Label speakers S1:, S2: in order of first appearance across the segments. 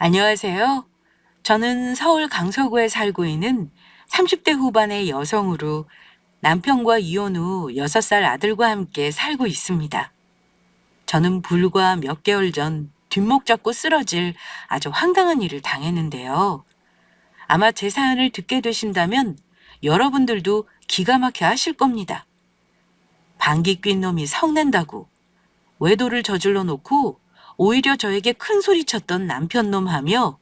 S1: 안녕하세요. 저는 서울 강서구에 살고 있는 30대 후반의 여성으로 남편과 이혼 후 6살 아들과 함께 살고 있습니다. 저는 불과 몇 개월 전 뒷목 잡고 쓰러질 아주 황당한 일을 당했는데요. 아마 제 사연을 듣게 되신다면 여러분들도 기가 막혀 하실 겁니다. 방귀 뀐 놈이 성낸다고 외도를 저질러 놓고 오히려 저에게 큰 소리 쳤던 남편 놈 하며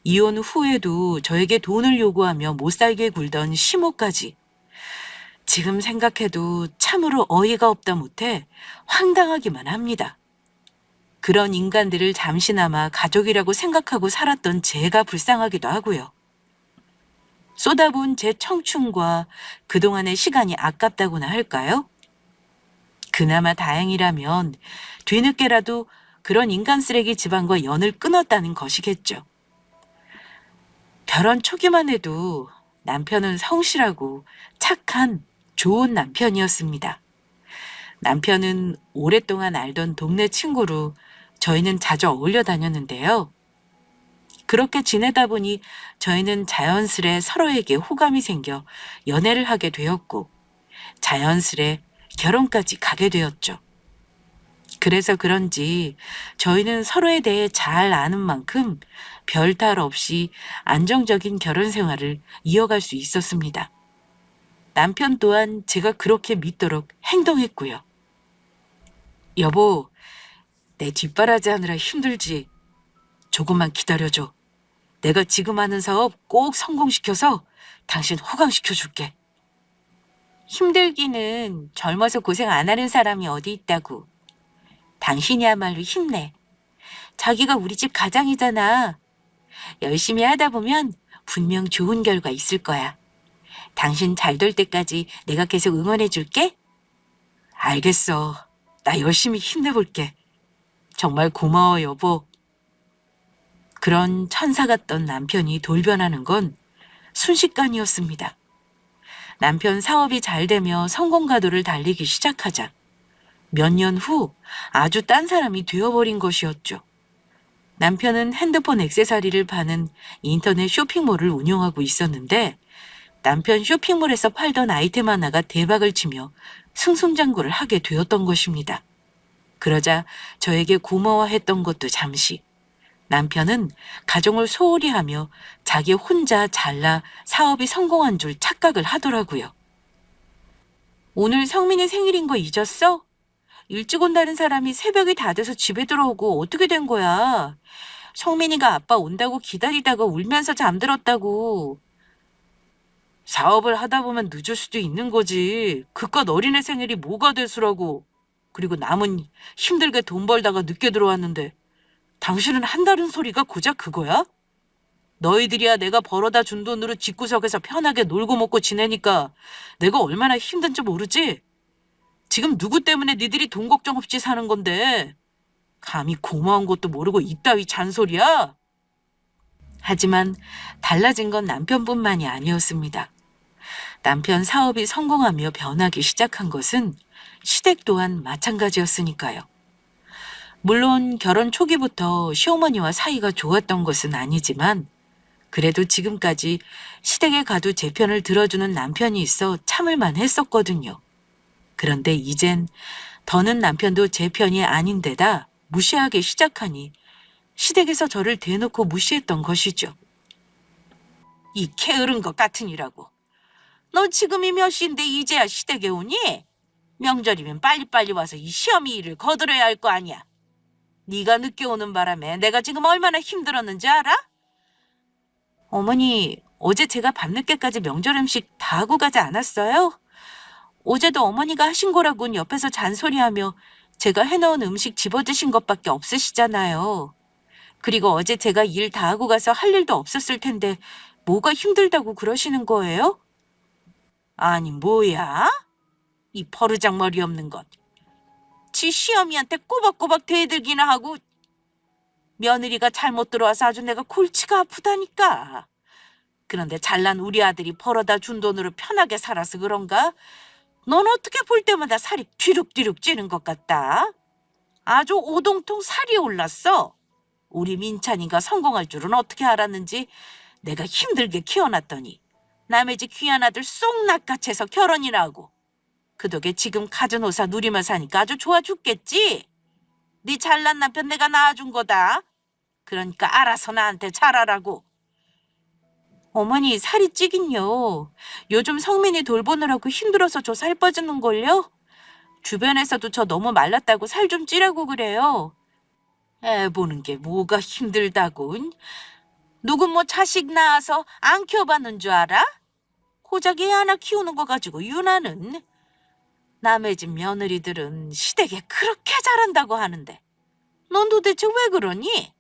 S1: 이혼 후에도 저에게 돈을 요구하며 못 살게 굴던 시모까지. 지금 생각해도 참으로 어이가 없다 못해 황당하기만 합니다. 그런 인간들을 잠시나마 가족이라고 생각하고 살았던 제가 불쌍하기도 하고요. 쏟아부은 제 청춘과 그동안의 시간이 아깝다고나 할까요? 그나마 다행이라면 뒤늦게라도 그런 인간 쓰레기 집안과 연을 끊었다는 것이겠죠. 결혼 초기만 해도 남편은 성실하고 착한 좋은 남편이었습니다. 남편은 오랫동안 알던 동네 친구로 저희는 자주 어울려 다녔는데요. 그렇게 지내다 보니 저희는 자연스레 서로에게 호감이 생겨 연애를 하게 되었고 자연스레 결혼까지 가게 되었죠. 그래서 그런지 저희는 서로에 대해 잘 아는 만큼 별 탈 없이 안정적인 결혼 생활을 이어갈 수 있었습니다. 남편 또한 제가 그렇게 믿도록 행동했고요. 여보, 내 뒷바라지 하느라 힘들지. 조금만 기다려줘. 내가 지금 하는 사업 꼭 성공시켜서 당신 호강시켜줄게. 힘들기는 젊어서 고생 안 하는 사람이 어디 있다고. 당신이야말로 힘내. 자기가 우리 집 가장이잖아. 열심히 하다 보면 분명 좋은 결과 있을 거야. 당신 잘 될 때까지 내가 계속 응원해 줄게. 알겠어. 나 열심히 힘내볼게. 정말 고마워, 여보. 그런 천사 같던 남편이 돌변하는 건 순식간이었습니다. 남편 사업이 잘 되며 성공 가도를 달리기 시작하자 몇 년 후 아주 딴 사람이 되어버린 것이었죠. 남편은 핸드폰 액세서리를 파는 인터넷 쇼핑몰을 운영하고 있었는데 남편 쇼핑몰에서 팔던 아이템 하나가 대박을 치며 승승장구를 하게 되었던 것입니다. 그러자 저에게 고마워했던 것도 잠시. 남편은 가정을 소홀히 하며 자기 혼자 잘나 사업이 성공한 줄 착각을 하더라고요. 오늘 성민이 생일인 거 잊었어? 일찍 온다는 사람이 새벽이 다 돼서 집에 들어오고 어떻게 된 거야? 성민이가 아빠 온다고 기다리다가 울면서 잠들었다고. 사업을 하다 보면 늦을 수도 있는 거지. 그깟 어린애 생일이 뭐가 대수라고. 그리고 남은 힘들게 돈 벌다가 늦게 들어왔는데 당신은 한다는 소리가 고작 그거야? 너희들이야 내가 벌어다 준 돈으로 집구석에서 편하게 놀고 먹고 지내니까 내가 얼마나 힘든지 모르지? 지금 누구 때문에 니들이 돈 걱정 없이 사는 건데 감히 고마운 것도 모르고 이따위 잔소리야? 하지만 달라진 건 남편뿐만이 아니었습니다. 남편 사업이 성공하며 변하기 시작한 것은 시댁 또한 마찬가지였으니까요. 물론 결혼 초기부터 시어머니와 사이가 좋았던 것은 아니지만 그래도 지금까지 시댁에 가도 제 편을 들어주는 남편이 있어 참을만 했었거든요. 그런데 이젠 더는 남편도 제 편이 아닌데다 무시하기 시작하니 시댁에서 저를 대놓고 무시했던 것이죠. 이 게으른 것 같으니라고. 너 지금이 몇 시인데 이제야 시댁에 오니? 명절이면 빨리빨리 와서 이 시어미 일을 거들어야 할 거 아니야. 네가 늦게 오는 바람에 내가 지금 얼마나 힘들었는지 알아? 어머니, 어제 제가 밤늦게까지 명절 음식 다 하고 가지 않았어요? 어제도 어머니가 하신 거라곤 옆에서 잔소리하며 제가 해놓은 음식 집어드신 것밖에 없으시잖아요. 그리고 어제 제가 일 다 하고 가서 할 일도 없었을 텐데 뭐가 힘들다고 그러시는 거예요? 아니 뭐야? 이 버르장머리 없는 것. 지 시어미한테 꼬박꼬박 대들기나 하고 며느리가 잘못 들어와서 아주 내가 골치가 아프다니까. 그런데 잘난 우리 아들이 벌어다 준 돈으로 편하게 살아서 그런가? 넌 어떻게 볼 때마다 살이 뒤룩뒤룩 찌는 것 같다. 아주 오동통 살이 올랐어. 우리 민찬이가 성공할 줄은 어떻게 알았는지 내가 힘들게 키워놨더니 남의 집 귀한 아들 쏙 낚아채서 결혼이나 하고 그 덕에 지금 가진 호사 누리며 사니까 아주 좋아 죽겠지? 네 잘난 남편 내가 낳아준 거다. 그러니까 알아서 나한테 잘하라고. 어머니 살이 찌긴요. 요즘 성민이 돌보느라고 힘들어서 저 살 빠지는걸요? 주변에서도 저 너무 말랐다고 살 좀 찌라고 그래요. 애 보는 게 뭐가 힘들다고. 누군 뭐 자식 낳아서 안 키워봤는 줄 알아? 고작 애 하나 키우는 거 가지고 유나는. 남의 집 며느리들은 시댁에 그렇게 잘한다고 하는데 넌 도대체 왜 그러니?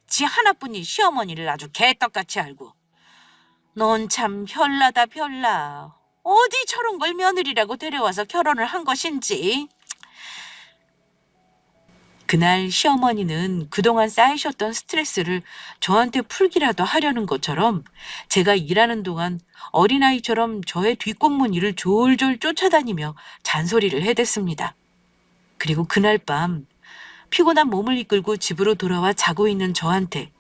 S1: 지 하나뿐인 시어머니를 아주 개떡같이 알고. 넌 참 별나다 별나. 어디 저런 걸 며느리라고 데려와서 결혼을 한 것인지. 그날 시어머니는 그동안 쌓이셨던 스트레스를 저한테 풀기라도 하려는 것처럼 제가 일하는 동안 어린아이처럼 저의 뒷공무니를 졸졸 쫓아다니며 잔소리를 해댔습니다. 그리고 그날 밤 피곤한 몸을 이끌고 집으로 돌아와 자고 있는 저한테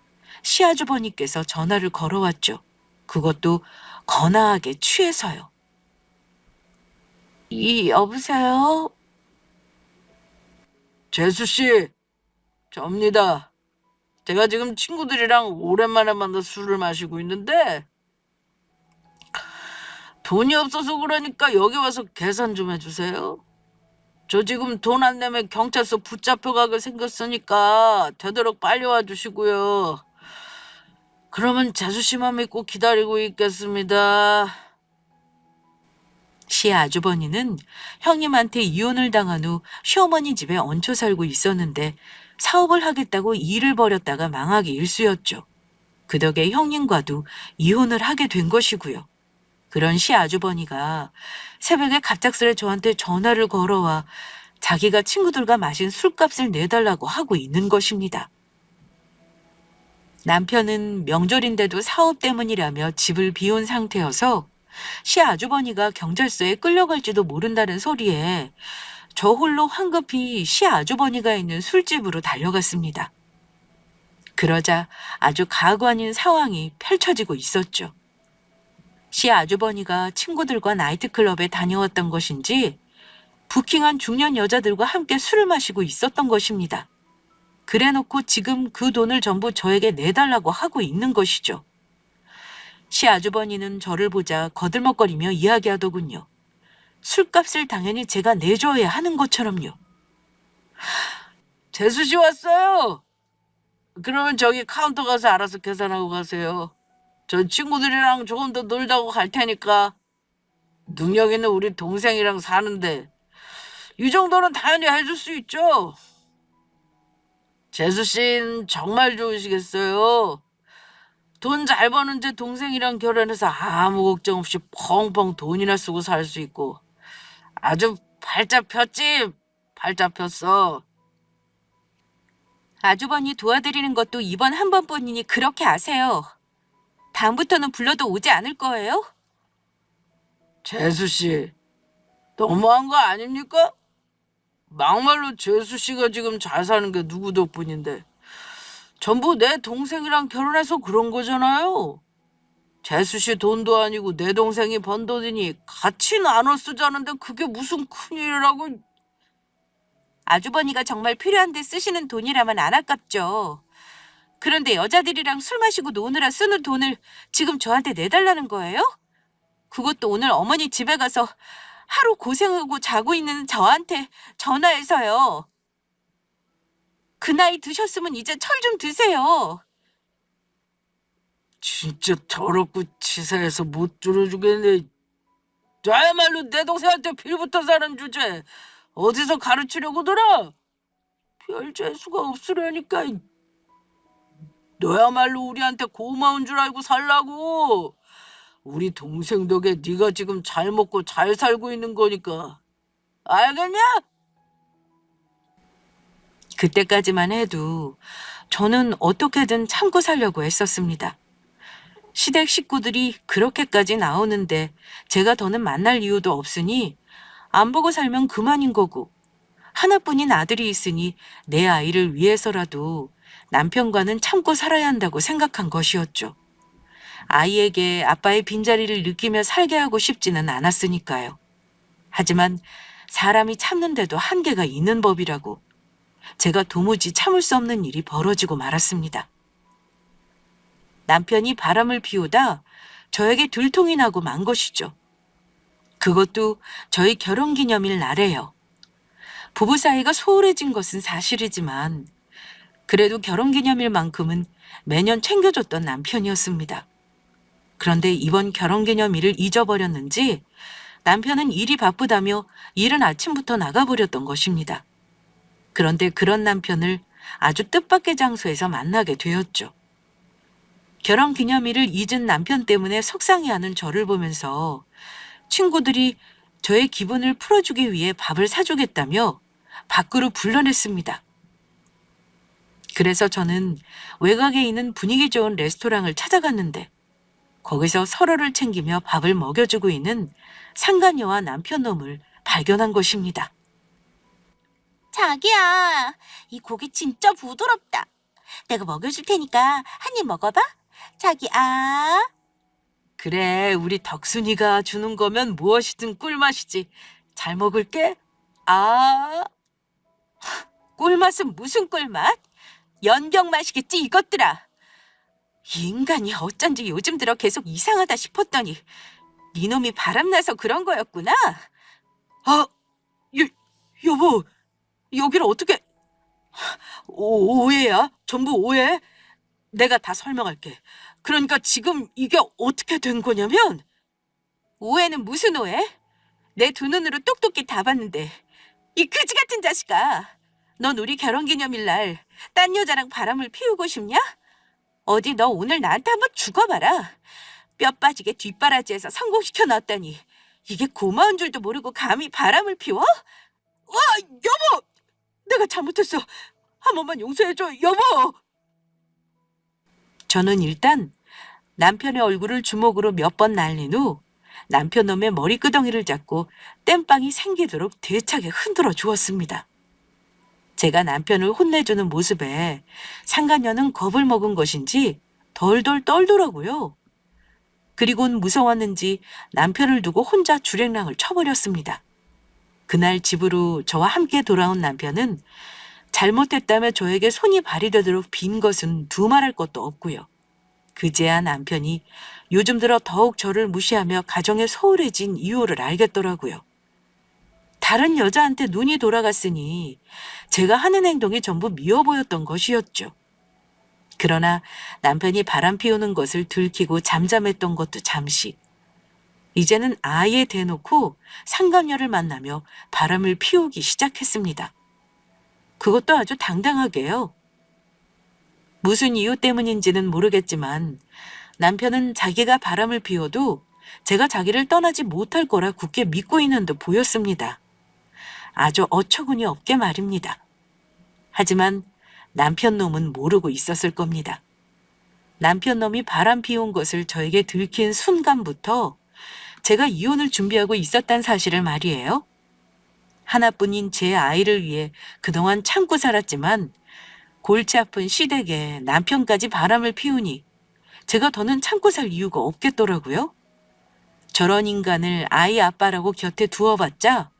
S1: 시아주버니께서 전화를 걸어왔죠. 그것도 거나하게 취해서요. 여보세요? 재수 씨, 접니다. 제가 지금 친구들이랑 오랜만에 만나 술을 마시고 있는데 돈이 없어서 그러니까 여기 와서 계산 좀 해주세요. 저 지금 돈 안 내면 경찰서 붙잡혀가게 생겼으니까 되도록 빨리 와주시고요. 그러면 재수 씨만 믿고 기다리고 있겠습니다. 시 아주버니는 형님한테 이혼을 당한 후 시어머니 집에 얹혀 살고 있었는데 사업을 하겠다고 일을 벌였다가 망하기 일쑤였죠. 그 덕에 형님과도 이혼을 하게 된 것이고요. 그런 시 아주버니가 새벽에 갑작스레 저한테 전화를 걸어와 자기가 친구들과 마신 술값을 내달라고 하고 있는 것입니다. 남편은 명절인데도 사업 때문이라며 집을 비운 상태여서 시 아주버니가 경찰서에 끌려갈지도 모른다는 소리에 저 홀로 황급히 시 아주버니가 있는 술집으로 달려갔습니다. 그러자 아주 가구 아닌 상황이 펼쳐지고 있었죠. 시 아주버니가 친구들과 나이트클럽에 다녀왔던 것인지 부킹한 중년 여자들과 함께 술을 마시고 있었던 것입니다. 그래놓고 지금 그 돈을 전부 저에게 내달라고 하고 있는 것이죠. 시 아주버니는 저를 보자 거들먹거리며 이야기하더군요. 술값을 당연히 제가 내줘야 하는 것처럼요. 재수 씨 왔어요. 그러면 저기 카운터 가서 알아서 계산하고 가세요. 저 친구들이랑 조금 더 놀다고 갈 테니까. 능력 있는 우리 동생이랑 사는데 이 정도는 당연히 해줄 수 있죠. 재수 씨는 정말 좋으시겠어요. 돈 잘 버는 제 동생이랑 결혼해서 아무 걱정 없이 펑펑 돈이나 쓰고 살 수 있고 아주 발작 폈지? 발작 폈어. 아주버니 도와드리는 것도 이번 한 번뿐이니 그렇게 아세요. 다음부터는 불러도 오지 않을 거예요? 재수 씨, 너무한 거 아닙니까? 막말로 재수 씨가 지금 잘 사는 게 누구 덕분인데 전부 내 동생이랑 결혼해서 그런 거잖아요. 재수 씨 돈도 아니고 내 동생이 번 돈이니 같이 나눠 쓰자는데 그게 무슨 큰일이라고. 아주버니가 정말 필요한 데 쓰시는 돈이라면 안 아깝죠. 그런데 여자들이랑 술 마시고 노느라 쓰는 돈을 지금 저한테 내달라는 거예요? 그것도 오늘 어머니 집에 가서 하루 고생하고 자고 있는 저한테 전화해서요. 그 나이 드셨으면 이제 철 좀 드세요. 진짜 더럽고 치사해서 못 들어주겠네. 나야말로 내 동생한테 빌부터 사는 주제 어디서 가르치려고 들어? 별 재수가 없으려니까. 너야말로 우리한테 고마운 줄 알고 살라고. 우리 동생 덕에 네가 지금 잘 먹고 잘 살고 있는 거니까. 알겠냐? 그때까지만 해도 저는 어떻게든 참고 살려고 했었습니다. 시댁 식구들이 그렇게까지 나오는데 제가 더는 만날 이유도 없으니 안 보고 살면 그만인 거고 하나뿐인 아들이 있으니 내 아이를 위해서라도 남편과는 참고 살아야 한다고 생각한 것이었죠. 아이에게 아빠의 빈자리를 느끼며 살게 하고 싶지는 않았으니까요. 하지만 사람이 참는데도 한계가 있는 법이라고 제가 도무지 참을 수 없는 일이 벌어지고 말았습니다. 남편이 바람을 피우다 저에게 들통이 나고 만 것이죠. 그것도 저희 결혼기념일 날에요. 부부 사이가 소홀해진 것은 사실이지만 그래도 결혼기념일만큼은 매년 챙겨줬던 남편이었습니다. 그런데 이번 결혼기념일을 잊어버렸는지 남편은 일이 바쁘다며 이른 아침부터 나가버렸던 것입니다. 그런데 그런 남편을 아주 뜻밖의 장소에서 만나게 되었죠. 결혼기념일을 잊은 남편 때문에 속상해하는 저를 보면서 친구들이 저의 기분을 풀어주기 위해 밥을 사주겠다며 밖으로 불러냈습니다. 그래서 저는 외곽에 있는 분위기 좋은 레스토랑을 찾아갔는데 거기서 서로를 챙기며 밥을 먹여주고 있는 상간녀와 남편놈을 발견한 것입니다.
S2: 자기야, 이 고기 진짜 부드럽다. 내가 먹여줄 테니까 한 입 먹어봐. 자기야.
S1: 그래, 우리 덕순이가 주는 거면 무엇이든 꿀맛이지. 잘 먹을게. 아, 꿀맛은 무슨 꿀맛? 연병 맛이겠지 이것들아. 이 인간이 어쩐지 요즘 들어 계속 이상하다 싶었더니 니놈이 바람나서 그런 거였구나. 아, 여보, 여기를 어떻게... 오해야? 전부 오해? 내가 다 설명할게. 그러니까 지금 이게 어떻게 된 거냐면 오해는 무슨 오해? 내 두 눈으로 똑똑히 다 봤는데 이 그지 같은 자식아. 넌 우리 결혼기념일 날 딴 여자랑 바람을 피우고 싶냐? 어디 너 오늘 나한테 한번 죽어봐라. 뼈 빠지게 뒷바라지에서 성공시켜 놨더니 이게 고마운 줄도 모르고 감히 바람을 피워? 와, 여보! 내가 잘못했어. 한 번만 용서해줘, 여보! 저는 일단 남편의 얼굴을 주먹으로 몇 번 날린 후 남편 놈의 머리끄덩이를 잡고 땜빵이 생기도록 대차게 흔들어 주었습니다. 제가 남편을 혼내주는 모습에 상간녀는 겁을 먹은 것인지 덜덜 떨더라고요. 그리곤 무서웠는지 남편을 두고 혼자 주랭랑을 쳐버렸습니다. 그날 집으로 저와 함께 돌아온 남편은 잘못했다며 저에게 손이 발휘되도록 빈 것은 두말할 것도 없고요. 그제야 남편이 요즘 들어 더욱 저를 무시하며 가정에 소홀해진 이유를 알겠더라고요. 다른 여자한테 눈이 돌아갔으니 제가 하는 행동이 전부 미워 보였던 것이었죠. 그러나 남편이 바람 피우는 것을 들키고 잠잠했던 것도 잠시. 이제는 아예 대놓고 상간녀를 만나며 바람을 피우기 시작했습니다. 그것도 아주 당당하게요. 무슨 이유 때문인지는 모르겠지만 남편은 자기가 바람을 피워도 제가 자기를 떠나지 못할 거라 굳게 믿고 있는 듯 보였습니다. 아주 어처구니 없게 말입니다. 하지만 남편 놈은 모르고 있었을 겁니다. 남편 놈이 바람 피운 것을 저에게 들킨 순간부터 제가 이혼을 준비하고 있었단 사실을 말이에요. 하나뿐인 제 아이를 위해 그동안 참고 살았지만 골치 아픈 시댁에 남편까지 바람을 피우니 제가 더는 참고 살 이유가 없겠더라고요. 저런 인간을 아이 아빠라고 곁에 두어봤자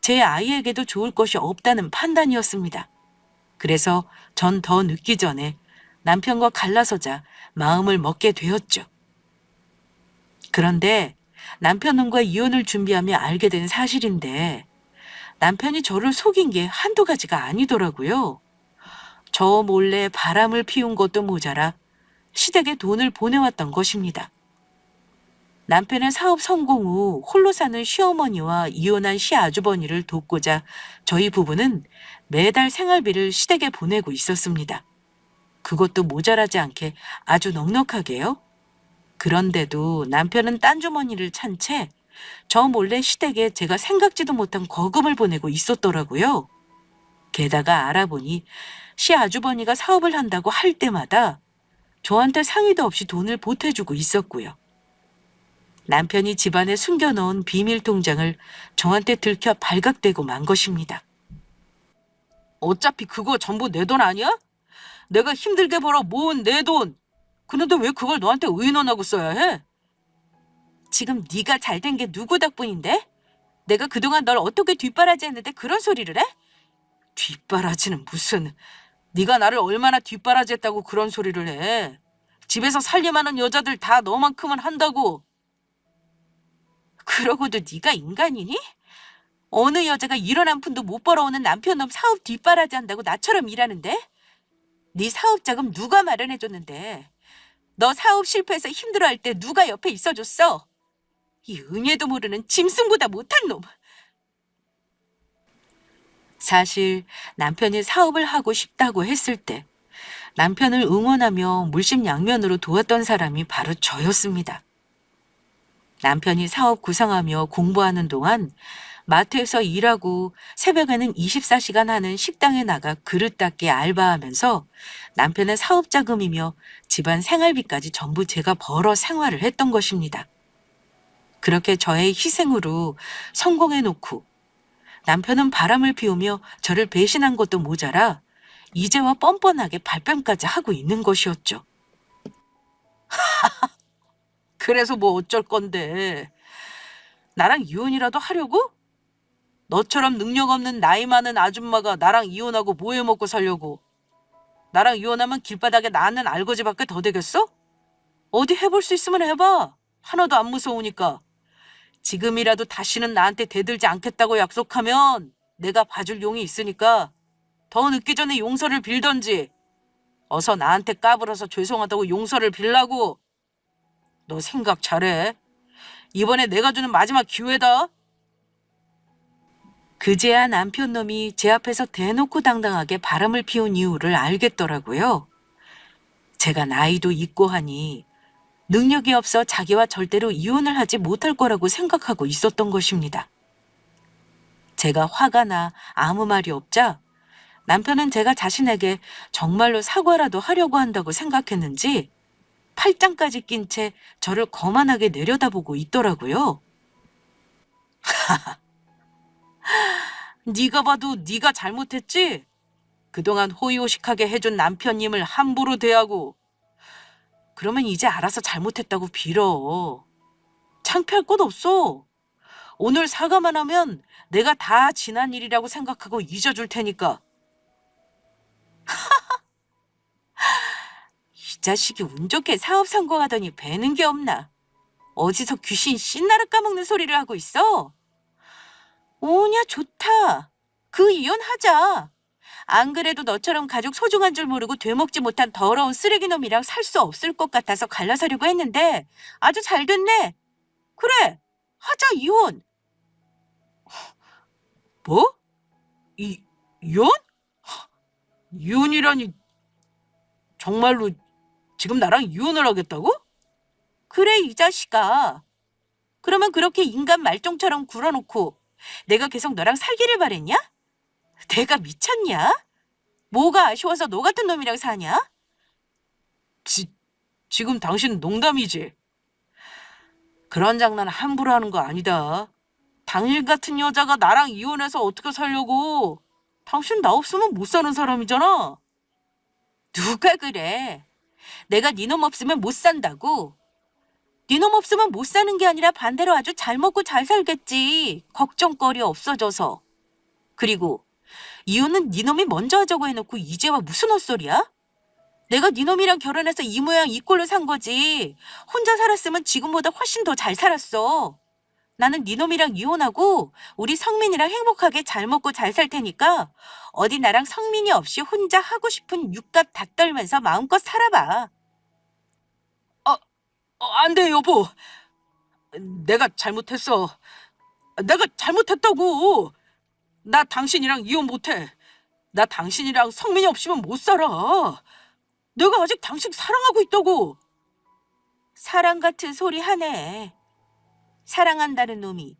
S1: 제 아이에게도 좋을 것이 없다는 판단이었습니다. 그래서 전 더 늦기 전에 남편과 갈라서자 마음을 먹게 되었죠. 그런데 남편과 이혼을 준비하며 알게 된 사실인데 남편이 저를 속인 게 한두 가지가 아니더라고요. 저 몰래 바람을 피운 것도 모자라 시댁에 돈을 보내왔던 것입니다. 남편의 사업 성공 후 홀로 사는 시어머니와 이혼한 시아주버니를 돕고자 저희 부부는 매달 생활비를 시댁에 보내고 있었습니다. 그것도 모자라지 않게 아주 넉넉하게요. 그런데도 남편은 딴 주머니를 찬 채 저 몰래 시댁에 제가 생각지도 못한 거금을 보내고 있었더라고요. 게다가 알아보니 시아주버니가 사업을 한다고 할 때마다 저한테 상의도 없이 돈을 보태주고 있었고요. 남편이 집안에 숨겨놓은 비밀 통장을 저한테 들켜 발각되고 만 것입니다. 어차피 그거 전부 내 돈 아니야? 내가 힘들게 벌어 모은 내 돈. 그런데 왜 그걸 너한테 의논하고 써야 해?
S2: 지금 네가 잘된 게 누구 덕분인데? 내가 그동안 널 어떻게 뒷바라지했는데 그런 소리를 해?
S1: 뒷바라지는 무슨. 네가 나를 얼마나 뒷바라지했다고 그런 소리를 해. 집에서 살림하는 여자들 다 너만큼은 한다고.
S2: 그러고도 네가 인간이니? 어느 여자가 이런 한 푼도 못 벌어오는 남편놈 사업 뒷바라지 한다고 나처럼 일하는데? 네 사업 자금 누가 마련해줬는데? 너 사업 실패해서 힘들어할 때 누가 옆에 있어줬어? 이 응애도 모르는 짐승보다 못한 놈.
S1: 사실 남편이 사업을 하고 싶다고 했을 때 남편을 응원하며 물심양면으로 도왔던 사람이 바로 저였습니다. 남편이 사업 구상하며 공부하는 동안 마트에서 일하고 새벽에는 24시간 하는 식당에 나가 그릇 닦기 알바하면서 남편의 사업 자금이며 집안 생활비까지 전부 제가 벌어 생활을 했던 것입니다. 그렇게 저의 희생으로 성공해 놓고 남편은 바람을 피우며 저를 배신한 것도 모자라 이제와 뻔뻔하게 발뺌까지 하고 있는 것이었죠. 그래서 뭐 어쩔 건데. 나랑 이혼이라도 하려고? 너처럼 능력 없는 나이 많은 아줌마가 나랑 이혼하고 뭐 해 먹고 살려고. 나랑 이혼하면 길바닥에 나는 알거지밖에 더 되겠어? 어디 해볼 수 있으면 해봐. 하나도 안 무서우니까. 지금이라도 다시는 나한테 대들지 않겠다고 약속하면 내가 봐줄 용이 있으니까 더 늦기 전에 용서를 빌던지. 어서 나한테 까불어서 죄송하다고 용서를 빌라고. 너 생각 잘해. 이번에 내가 주는 마지막 기회다. 그제야 남편 놈이 제 앞에서 대놓고 당당하게 바람을 피운 이유를 알겠더라고요. 제가 나이도 있고 하니 능력이 없어 자기와 절대로 이혼을 하지 못할 거라고 생각하고 있었던 것입니다. 제가 화가 나 아무 말이 없자 남편은 제가 자신에게 정말로 사과라도 하려고 한다고 생각했는지 팔짱까지 낀 채 저를 거만하게 내려다보고 있더라고요. 네가 봐도 네가 잘못했지? 그동안 호의호식하게 해준 남편님을 함부로 대하고. 그러면 이제 알아서 잘못했다고 빌어. 창피할 것 없어. 오늘 사과만 하면 내가 다 지난 일이라고 생각하고 잊어줄 테니까. 이 자식이 운 좋게 사업 성공하더니 배는 게 없나. 어디서 귀신 씨나라 까먹는 소리를 하고 있어? 오냐 좋다. 그 이혼하자. 안 그래도 너처럼 가족 소중한 줄 모르고 되먹지 못한 더러운 쓰레기놈이랑 살 수 없을 것 같아서 갈라서려고 했는데 아주 잘 됐네. 그래, 하자 이혼. 뭐? 이혼? 이혼이라니. 정말로 지금 나랑 이혼을 하겠다고? 그래 이 자식아. 그러면 그렇게 인간 말종처럼 굴어놓고 내가 계속 너랑 살기를 바랬냐? 내가 미쳤냐? 뭐가 아쉬워서 너 같은 놈이랑 사냐? 지금 당신 농담이지? 그런 장난 함부로 하는 거 아니다. 당신 같은 여자가 나랑 이혼해서 어떻게 살려고. 당신 나 없으면 못 사는 사람이잖아. 누가 그래? 내가 네 놈 없으면 못 산다고. 네 놈 없으면 못 사는 게 아니라 반대로 아주 잘 먹고 잘 살겠지. 걱정거리 없어져서. 그리고 이혼은 네 놈이 먼저 하자고 해놓고 이제와 무슨 헛소리야? 내가 네 놈이랑 결혼해서 이 모양 이 꼴로 산 거지. 혼자 살았으면 지금보다 훨씬 더 잘 살았어. 나는 네 놈이랑 이혼하고 우리 성민이랑 행복하게 잘 먹고 잘 살 테니까 어디 나랑 성민이 없이 혼자 하고 싶은 육갑 다 떨면서 마음껏 살아봐. 안 돼, 여보. 내가 잘못했어. 내가 잘못했다고. 나 당신이랑 이혼 못해. 나 당신이랑 성민이 없이면 못 살아. 내가 아직 당신 사랑하고 있다고. 사랑 같은 소리 하네. 사랑한다는 놈이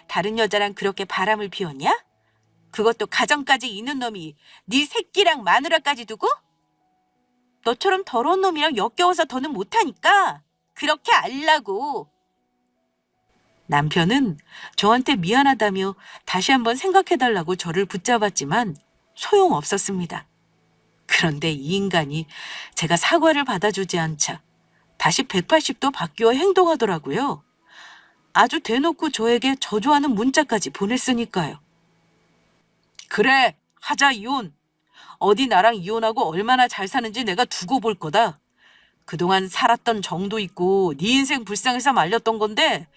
S1: 다른 여자랑 그렇게 바람을 피웠냐? 그것도 가정까지 있는 놈이 네 새끼랑 마누라까지 두고? 너처럼 더러운 놈이랑 역겨워서 더는 못하니까 그렇게 알라고. 남편은 저한테 미안하다며 다시 한번 생각해달라고 저를 붙잡았지만 소용없었습니다. 그런데 이 인간이 제가 사과를 받아주지 않자 다시 180도 바뀌어 행동하더라고요. 아주 대놓고 저에게 저주하는 문자까지 보냈으니까요. 그래, 하자 이혼. 어디 나랑 이혼하고 얼마나 잘 사는지 내가 두고 볼 거다. 그동안 살았던 정도 있고 네 인생 불쌍해서 말렸던 건데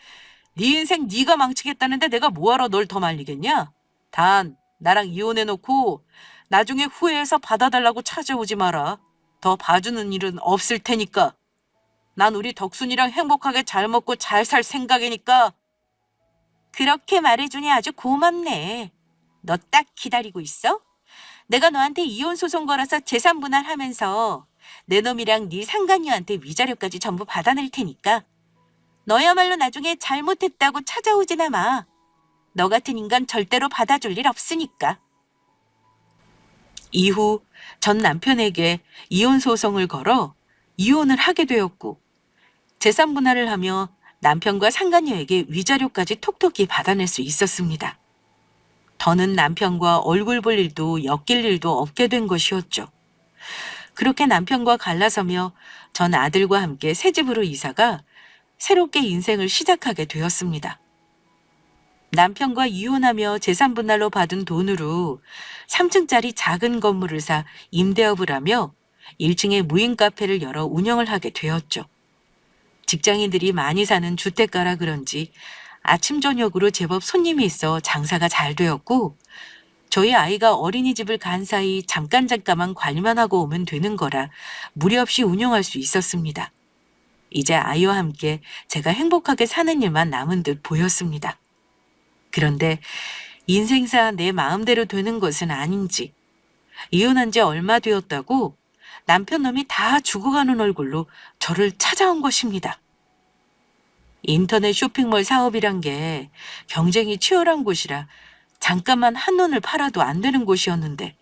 S1: 네 인생 네가 망치겠다는데 내가 뭐하러 널 더 말리겠냐? 단 나랑 이혼해놓고 나중에 후회해서 받아달라고 찾아오지 마라. 더 봐주는 일은 없을 테니까. 난 우리 덕순이랑 행복하게 잘 먹고 잘 살 생각이니까.
S2: 그렇게 말해주니 아주 고맙네. 너 딱 기다리고 있어. 내가 너한테 이혼 소송 걸어서 재산 분할하면서 내 놈이랑 네 상간녀한테 위자료까지 전부 받아낼 테니까. 너야말로 나중에 잘못했다고 찾아오지나 마. 너 같은 인간 절대로 받아줄 일 없으니까.
S1: 이후 전 남편에게 이혼 소송을 걸어 이혼을 하게 되었고 재산 분할을 하며 남편과 상간녀에게 위자료까지 톡톡히 받아낼 수 있었습니다. 더는 남편과 얼굴 볼 일도 엮일 일도 없게 된 것이었죠. 그렇게 남편과 갈라서며 전 아들과 함께 새 집으로 이사가 새롭게 인생을 시작하게 되었습니다. 남편과 이혼하며 재산 분할로 받은 돈으로 3층짜리 작은 건물을 사 임대업을 하며 1층에 무인 카페를 열어 운영을 하게 되었죠. 직장인들이 많이 사는 주택가라 그런지 아침 저녁으로 제법 손님이 있어 장사가 잘 되었고 저희 아이가 어린이집을 간 사이 잠깐만 관리만 하고 오면 되는 거라 무리 없이 운영할 수 있었습니다. 이제 아이와 함께 제가 행복하게 사는 일만 남은 듯 보였습니다. 그런데 인생사 내 마음대로 되는 것은 아닌지 이혼한 지 얼마 되었다고 남편 놈이 다 죽어가는 얼굴로 저를 찾아온 것입니다. 인터넷 쇼핑몰 사업이란 게 경쟁이 치열한 곳이라 잠깐만 한눈을 팔아도 안 되는 곳이었는데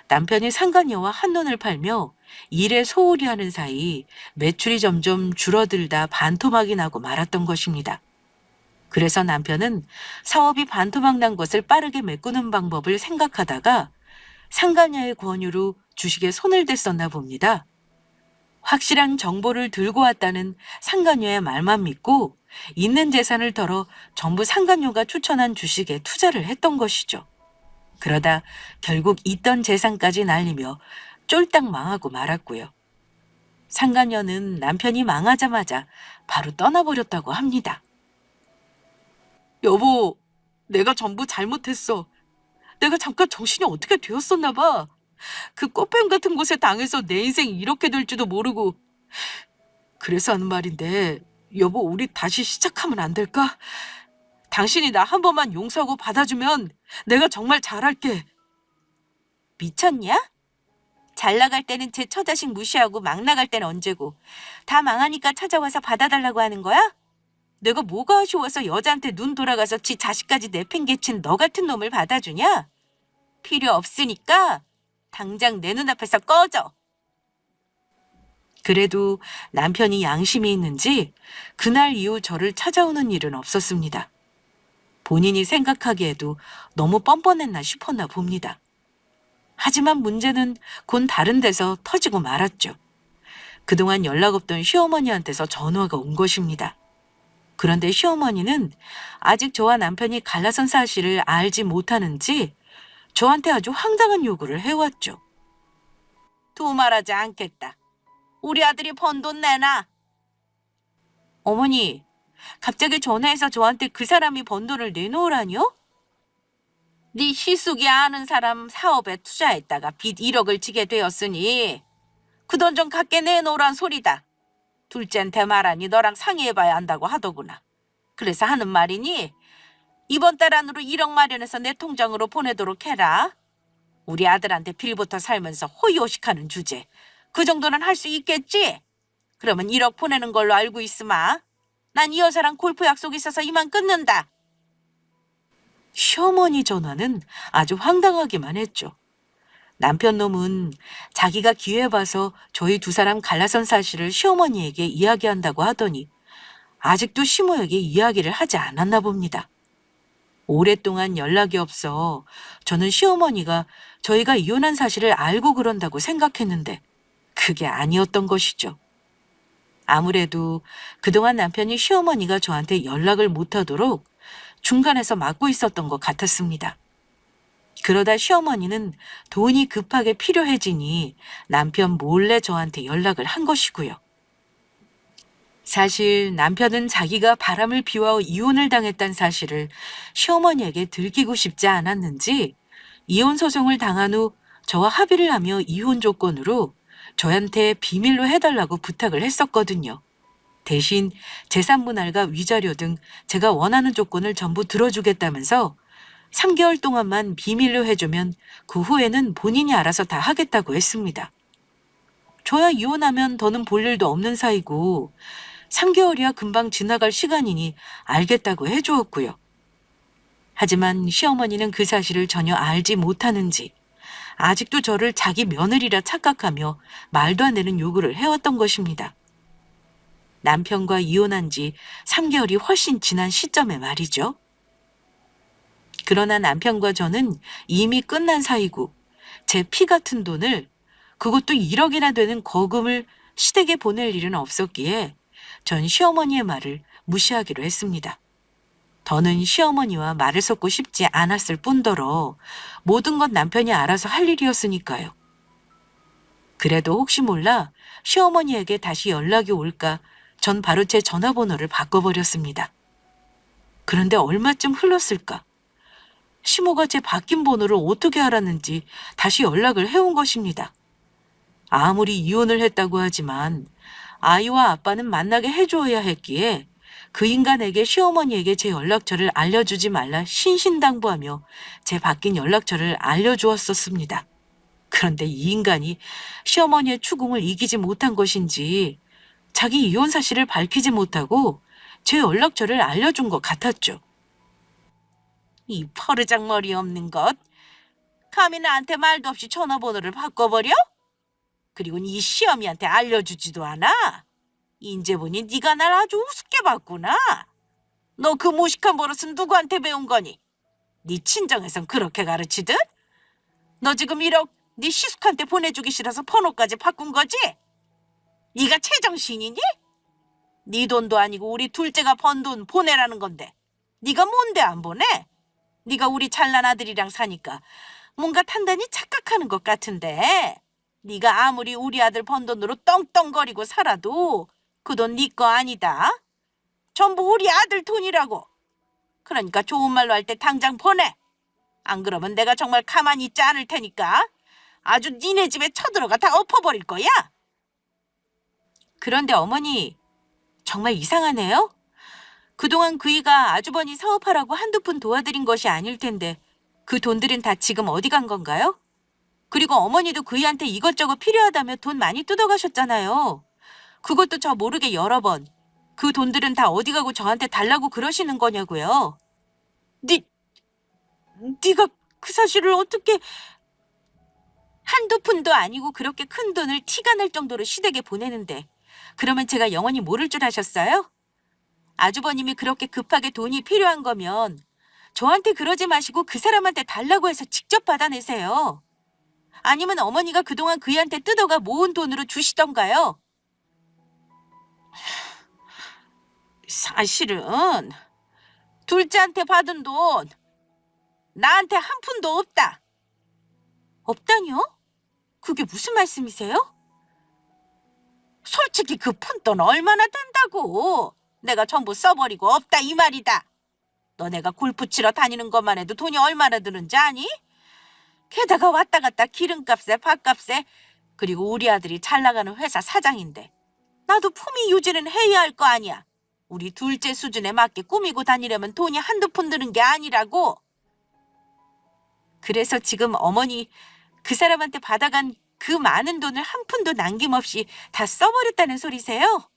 S1: 남편이 상간녀와 한눈을 팔며 일에 소홀히 하는 사이 매출이 점점 줄어들다 반토막이 나고 말았던 것입니다. 그래서 남편은 사업이 반토막 난 것을 빠르게 메꾸는 방법을 생각하다가 상간녀의 권유로 주식에 손을 댔었나 봅니다. 확실한 정보를 들고 왔다는 상간녀의 말만 믿고 있는 재산을 털어 전부 상간녀가 추천한 주식에 투자를 했던 것이죠. 그러다 결국 있던 재산까지 날리며 쫄딱 망하고 말았고요. 상간녀는 남편이 망하자마자 바로 떠나버렸다고 합니다. 여보, 내가 전부 잘못했어. 내가 잠깐 정신이 어떻게 되었었나 봐. 그 꽃뱀 같은 곳에 당해서 내 인생이 이렇게 될지도 모르고. 그래서 하는 말인데 여보, 우리 다시 시작하면 안 될까? 당신이 나 한 번만 용서하고 받아주면 내가 정말 잘할게.
S2: 미쳤냐? 잘 나갈 때는 제 처자식 무시하고 막 나갈 때는 언제고. 다 망하니까 찾아와서 받아달라고 하는 거야? 내가 뭐가 아쉬워서 여자한테 눈 돌아가서 지 자식까지 내팽개친 너 같은 놈을 받아주냐? 필요 없으니까 당장 내 눈앞에서 꺼져.
S1: 그래도 남편이 양심이 있는지 그날 이후 저를 찾아오는 일은 없었습니다. 본인이 생각하기에도 너무 뻔뻔했나 싶었나 봅니다. 하지만 문제는 곧 다른 데서 터지고 말았죠. 그동안 연락 없던 시어머니한테서 전화가 온 것입니다. 그런데 시어머니는 아직 저와 남편이 갈라선 사실을 알지 못하는지 저한테 아주 황당한 요구를 해왔죠.
S2: 두말하지 않겠다. 우리 아들이 번 돈 내놔. 어머니, 갑자기 전화해서 저한테 그 사람이 번 돈을 내놓으라뇨? 네 시숙이 아는 사람 사업에 투자했다가 빚 1억을 지게 되었으니 그 돈 좀 갖게 내놓으란 소리다. 둘째한테 말하니 너랑 상의해봐야 한다고 하더구나. 그래서 하는 말이니 이번 달 안으로 1억 마련해서 내 통장으로 보내도록 해라. 우리 아들한테 빌부터 살면서 호의호식하는 주제. 그 정도는 할 수 있겠지? 그러면 1억 보내는 걸로 알고 있으마. 난 이 여자랑 골프 약속 있어서 이만 끊는다.
S1: 시어머니 전화는 아주 황당하기만 했죠. 남편 놈은 자기가 기회 봐서 저희 두 사람 갈라선 사실을 시어머니에게 이야기한다고 하더니 아직도 시모에게 이야기를 하지 않았나 봅니다. 오랫동안 연락이 없어 저는 시어머니가 저희가 이혼한 사실을 알고 그런다고 생각했는데 그게 아니었던 것이죠. 아무래도 그동안 남편이 시어머니가 저한테 연락을 못하도록 중간에서 막고 있었던 것 같았습니다. 그러다 시어머니는 돈이 급하게 필요해지니 남편 몰래 저한테 연락을 한 것이고요. 사실 남편은 자기가 바람을 피워 이혼을 당했다는 사실을 시어머니에게 들키고 싶지 않았는지 이혼 소송을 당한 후 저와 합의를 하며 이혼 조건으로 저한테 비밀로 해달라고 부탁을 했었거든요. 대신 재산 분할과 위자료 등 제가 원하는 조건을 전부 들어주겠다면서 3개월 동안만 비밀로 해주면 그 후에는 본인이 알아서 다 하겠다고 했습니다. 저야 이혼하면 더는 볼 일도 없는 사이고 3개월이야 금방 지나갈 시간이니 알겠다고 해주었고요. 하지만 시어머니는 그 사실을 전혀 알지 못하는지 아직도 저를 자기 며느리라 착각하며 말도 안 되는 요구를 해왔던 것입니다. 남편과 이혼한 지 3개월이 훨씬 지난 시점에 말이죠. 그러나 남편과 저는 이미 끝난 사이고 제 피 같은 돈을, 그것도 1억이나 되는 거금을 시댁에 보낼 일은 없었기에 전 시어머니의 말을 무시하기로 했습니다. 더는 시어머니와 말을 섞고 싶지 않았을 뿐더러 모든 건 남편이 알아서 할 일이었으니까요. 그래도 혹시 몰라 시어머니에게 다시 연락이 올까 전 바로 제 전화번호를 바꿔버렸습니다. 그런데 얼마쯤 흘렀을까? 시모가 제 바뀐 번호를 어떻게 알았는지 다시 연락을 해온 것입니다. 아무리 이혼을 했다고 하지만 아이와 아빠는 만나게 해주어야 했기에 그 인간에게 시어머니에게 제 연락처를 알려주지 말라 신신당부하며 제 바뀐 연락처를 알려주었었습니다. 그런데 이 인간이 시어머니의 추궁을 이기지 못한 것인지 자기 이혼 사실을 밝히지 못하고 제 연락처를 알려준 것 같았죠. 이 퍼르장머리 없는 것. 감히 나한테 말도 없이 전화번호를 바꿔버려? 그리고 네 시어미한테 알려주지도 않아? 인제 보니 네가 날 아주 우습게 봤구나. 너 그 무식한 버릇은 누구한테 배운 거니? 네 친정에선 그렇게 가르치듯? 너 지금 1억 네 시숙한테 보내주기 싫어서 번호까지 바꾼 거지? 네가 제정신이니? 네 돈도 아니고 우리 둘째가 번 돈 보내라는 건데 네가 뭔데 안 보내? 네가 우리 잘난 아들이랑 사니까 뭔가 단단히 착각하는 것 같은데 네가 아무리 우리 아들 번 돈으로 떵떵거리고 살아도 그 돈 네 거 아니다. 전부 우리 아들 돈이라고. 그러니까 좋은 말로 할 때 당장 보내. 안 그러면 내가 정말 가만히 있지 않을 테니까 아주 니네 집에 쳐들어가 다 엎어버릴 거야. 그런데 어머니, 정말 이상하네요. 그동안 그이가 아주버니 사업하라고 한두 푼 도와드린 것이 아닐 텐데 그 돈들은 다 지금 어디 간 건가요? 그리고 어머니도 그이한테 이것저것 필요하다며 돈 많이 뜯어가셨잖아요. 그것도 저 모르게 여러 번. 그 돈들은 다 어디 가고 저한테 달라고 그러시는 거냐고요. 네가 그 사실을 어떻게... 한두 푼도 아니고 그렇게 큰 돈을 티가 날 정도로 시댁에 보내는데 그러면 제가 영원히 모를 줄 아셨어요? 아주버님이 그렇게 급하게 돈이 필요한 거면 저한테 그러지 마시고 그 사람한테 달라고 해서 직접 받아내세요. 아니면 어머니가 그동안 그이한테 뜯어가 모은 돈으로 주시던가요. 사실은 둘째한테 받은 돈 나한테 한 푼도 없다. 없다뇨? 그게 무슨 말씀이세요? 솔직히 그 푼돈 얼마나 된다고. 내가 전부 써버리고 없다 이 말이다. 너네가 골프 치러 다니는 것만 해도 돈이 얼마나 드는지 아니? 게다가 왔다 갔다 기름값에 밥값에, 그리고 우리 아들이 잘 나가는 회사 사장인데 나도 품위 유지는 해야 할 거 아니야. 우리 둘째 수준에 맞게 꾸미고 다니려면 돈이 한두 푼 드는 게 아니라고. 그래서 지금 어머니 그 사람한테 받아간 그 많은 돈을 한 푼도 남김없이 다 써버렸다는 소리세요?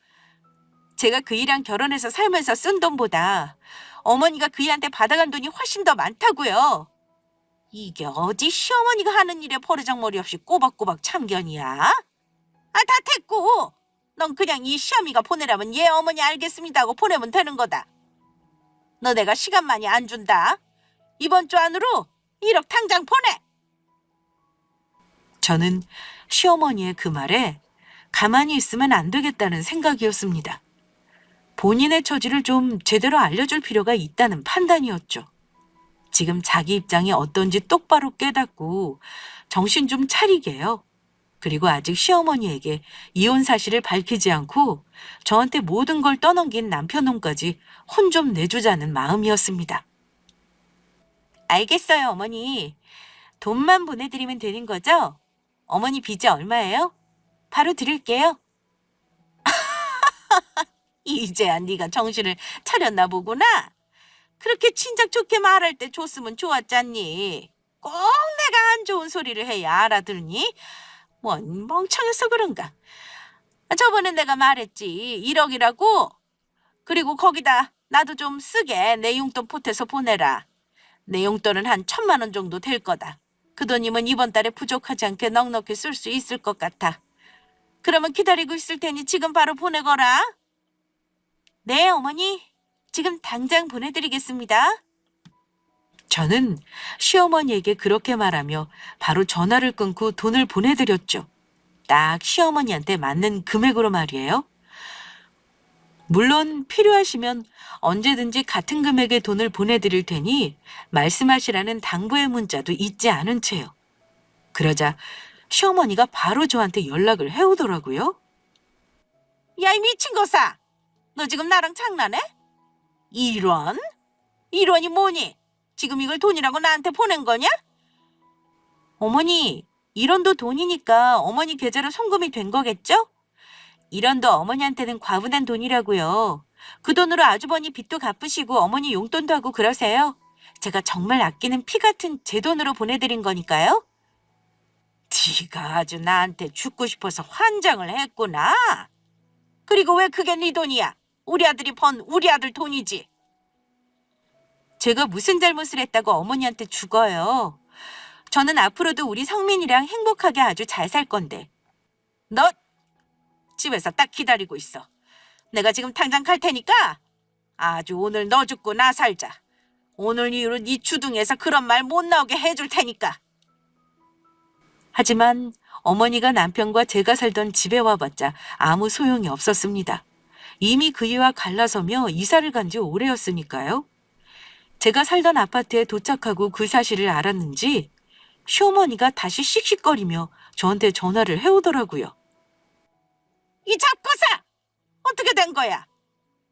S1: 제가 그이랑 결혼해서 살면서 쓴 돈보다 어머니가 그이한테 받아간 돈이 훨씬 더 많다고요. 이게 어디 시어머니가 하는 일에 버르장머리 없이 꼬박꼬박 참견이야? 아, 다 됐고 넌 그냥 이 시어미가 보내라면 예 어머니 알겠습니다 하고 보내면 되는 거다. 너 내가 시간 많이 안 준다.
S2: 이번 주 안으로 1억 당장 보내.
S1: 저는 시어머니의 그 말에 가만히 있으면 안 되겠다는 생각이었습니다. 본인의 처지를 좀 제대로 알려줄 필요가 있다는 판단이었죠. 지금 자기 입장이 어떤지 똑바로 깨닫고 정신 좀 차리게요. 그리고 아직 시어머니에게 이혼 사실을 밝히지 않고 저한테 모든 걸 떠넘긴 남편놈까지 혼 좀 내주자는 마음이었습니다.
S2: 알겠어요, 어머니. 돈만 보내드리면 되는 거죠? 어머니 빚이 얼마예요? 바로 드릴게요. 이제야 네가 정신을 차렸나 보구나. 그렇게 친작 좋게 말할 때 줬으면 좋았잖니. 꼭 내가 안 좋은 소리를 해야 알아들니? 뭔 멍청해서 그런가. 저번에 내가 말했지. 1억이라고. 그리고 거기다 나도 좀 쓰게 내 용돈 보태서 보내라. 내 용돈은 한 1,000만 원 정도 될 거다. 그 돈이면 이번 달에 부족하지 않게 넉넉히 쓸 수 있을 것 같아. 그러면 기다리고 있을 테니 지금 바로 보내거라. 네, 어머니. 지금 당장 보내드리겠습니다.
S1: 저는 시어머니에게 그렇게 말하며 바로 전화를 끊고 돈을 보내드렸죠. 딱 시어머니한테 맞는 금액으로 말이에요. 물론 필요하시면 언제든지 같은 금액의 돈을 보내드릴 테니 말씀하시라는 당부의 문자도 잊지 않은 채요. 그러자 시어머니가 바로 저한테 연락을 해오더라고요.
S2: 야, 이 미친 거사. 너 지금 나랑 장난해? 1원? 1원이 뭐니? 지금 이걸 돈이라고 나한테 보낸 거냐? 어머니, 1원도 돈이니까 어머니 계좌로 송금이 된 거겠죠? 1원도 어머니한테는 과분한 돈이라고요. 그 돈으로 아주버니 빚도 갚으시고 어머니 용돈도 하고 그러세요. 제가 정말 아끼는 피 같은 제 돈으로 보내드린 거니까요. 네가 아주 나한테 죽고 싶어서 환장을 했구나. 그리고 왜 그게 네 돈이야? 우리 아들이 번 우리 아들 돈이지. 제가 무슨 잘못을 했다고 어머니한테 죽어요. 저는 앞으로도 우리 성민이랑 행복하게 아주 잘 살 건데. 너 집에서 딱 기다리고 있어. 내가 지금 당장 갈 테니까 아주 오늘 너 죽고 나 살자. 오늘 이후로 네 주둥에서 그런 말 못 나오게 해줄 테니까.
S1: 하지만 어머니가 남편과 제가 살던 집에 와봤자 아무 소용이 없었습니다. 이미 그이와 갈라서며 이사를 간 지 오래였으니까요. 제가 살던 아파트에 도착하고 그 사실을 알았는지 시어머니가 다시 씩씩거리며 저한테 전화를 해오더라고요.
S2: 이 잡거사! 어떻게 된 거야?